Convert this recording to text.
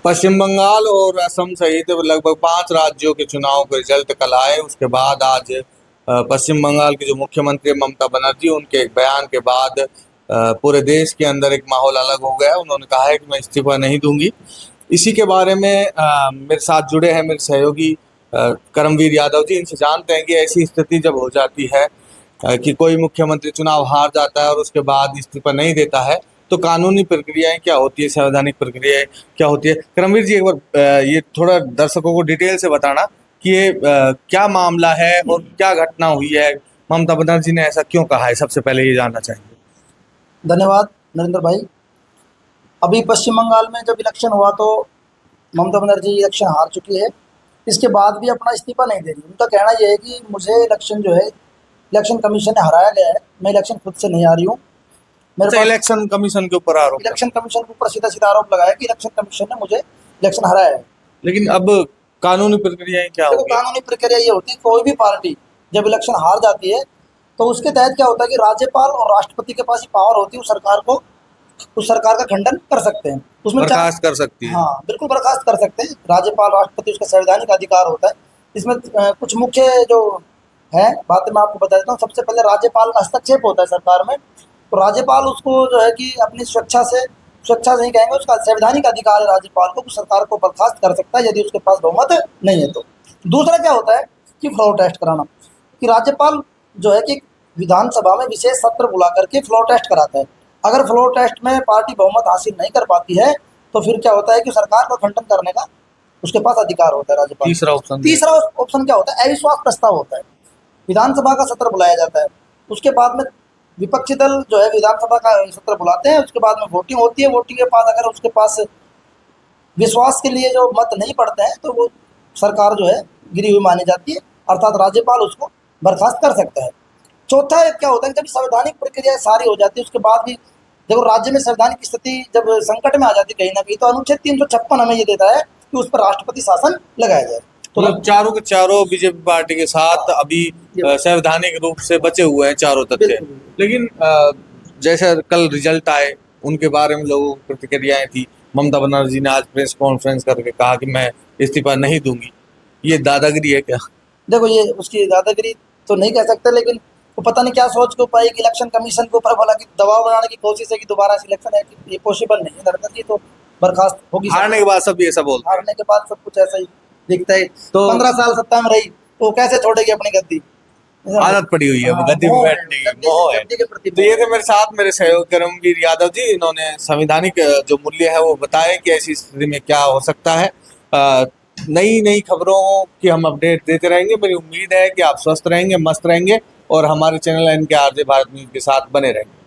पश्चिम बंगाल और असम सहित लगभग 5 राज्यों के चुनाव के रिजल्ट कल आए। उसके बाद आज पश्चिम बंगाल की जो मुख्यमंत्री ममता बनर्जी, उनके एक बयान के बाद पूरे देश के अंदर एक माहौल अलग हो गया। उन्होंने कहा है कि मैं इस्तीफा नहीं दूंगी। इसी के बारे में मेरे साथ जुड़े हैं मेरे सहयोगी करमवीर यादव जी। इनसे जानते हैं कि ऐसी स्थिति जब हो जाती है कि कोई मुख्यमंत्री चुनाव हार जाता है और उसके बाद इस्तीफा नहीं देता है, तो कानूनी प्रक्रियाएं क्या होती है, संवैधानिक प्रक्रियाएं क्या होती है। करमवीर जी, एक बार ये थोड़ा दर्शकों को डिटेल से बताना कि ये क्या मामला है और क्या घटना हुई है, ममता बनर्जी ने ऐसा क्यों कहा है, सबसे पहले ये जानना चाहेंगे। धन्यवाद नरेंद्र भाई। अभी पश्चिम बंगाल में जब इलेक्शन हुआ तो ममता बनर्जी इलेक्शन हार चुकी है। इसके बाद भी अपना इस्तीफा नहीं दे रही। उनका कहना यह है कि मुझे इलेक्शन जो है इलेक्शन कमीशन ने हराया गया है, मैं इलेक्शन खुद से नहीं आ रही हूँ। मेरे पास इलेक्शन कमीशन के ऊपर आरोप, इलेक्शन कमीशन के ऊपर सीधा सीधा आरोप लगाया कि इलेक्शन कमीशन ने मुझे इलेक्शन हराया है। लेकिन अब कानूनी प्रक्रियाएं क्या देखो, होगी? कानूनी प्रक्रिया ये होती है, कोई भी पार्टी जब इलेक्शन हार जाती है तो उसके तहत क्या होता है कि राज्यपाल और राष्ट्रपति के पास ही पावर होती है, उस सरकार का खंडन कर सकते हैं। उसमें बर्खास्त कर सकती है। हाँ, बिल्कुल बर्खास्त कर सकते हैं राज्यपाल राष्ट्रपति, उसका संवैधानिक अधिकार होता है। इसमें कुछ मुख्य जो है बातें मैं आपको बता देता हूँ। सबसे पहले राज्यपाल का हस्तक्षेप होता है सरकार में, तो राज्यपाल उसको जो है कि अपनी स्वेच्छा से नहीं कहेंगे, उसका संवैधानिक अधिकार है राज्यपाल को सरकार को बर्खास्त कर सकता है यदि उसके पास बहुमत नहीं है तो। दूसरा क्या होता है कि फ्लोर टेस्ट कराना, कि राज्यपाल जो है कि विधानसभा में विशेष सत्र बुला करके फ्लोर टेस्ट कराता है। अगर फ्लोर टेस्ट में पार्टी बहुमत हासिल नहीं कर पाती है तो फिर क्या होता है कि सरकार का खंडन करने का उसके पास अधिकार होता है राज्यपाल। तीसरा ऑप्शन क्या होता है, अविश्वास प्रस्ताव होता है। विधानसभा का सत्र बुलाया जाता है, उसके बाद में विपक्षी दल जो है विधानसभा का सत्र बुलाते हैं, उसके बाद में वोटिंग होती है। वोटिंग के बाद अगर उसके पास विश्वास के लिए जो मत नहीं पड़ते हैं तो वो सरकार जो है गिरी हुई मानी जाती है, अर्थात राज्यपाल उसको बर्खास्त कर सकता है। चौथा क्या होता है, जब संवैधानिक प्रक्रिया सारी हो जाती है उसके बाद भी देखो राज्य में संवैधानिक स्थिति जब संकट में आ जाती है कहीं ना कहीं, तो अनुच्छेद 356 हमें ये देता है कि उस पर राष्ट्रपति शासन लगाया जाए। तो मतलब चारों के चारों बीजेपी पार्टी के साथ अभी संवैधानिक रूप से बचे हुए हैं चारों तथ्य। लेकिन जैसे कल रिजल्ट आए, उनके बारे में लोगों की प्रतिक्रियाएं थी। ममता बनर्जी ने आज प्रेस कॉन्फ्रेंस करके कहा कि मैं इस्तीफा नहीं दूंगी। ये दादागिरी है क्या? देखो, ये उसकी दादागिरी तो नहीं कह सकते, लेकिन वो पता नहीं क्या सोच के पाई कि इलेक्शन कमीशन के ऊपर बोला कि दबाव बनाने की कोशिश है कि दोबारा सिलेक्शन है, कि ये पॉसिबल नहीं है नरेंद्र जी, तो बर्खास्त होगी। हारने के बाद सब ये सब बोलते हैं। हारने के बाद सब कुछ ऐसा ही दिखता है। तो 15 साल सत्ता में रही तो कैसे छोड़ेगी अपनी गद्दी, आदत पड़ी हुई है गद्दी में बैठने की, मोह है। तो ये थे मेरे साथ मेरे सहयोगी करमवीर यादव जी। इन्होंने संवैधानिक जो मूल्य है वो बताए कि ऐसी स्थिति में क्या हो सकता है। नई नई खबरों की हम अपडेट देते रहेंगे। मेरी उम्मीद है कि आप स्वस्थ रहेंगे, मस्त रहेंगे और हमारे चैनल NKRJ भारत न्यूज के साथ बने रहेंगे।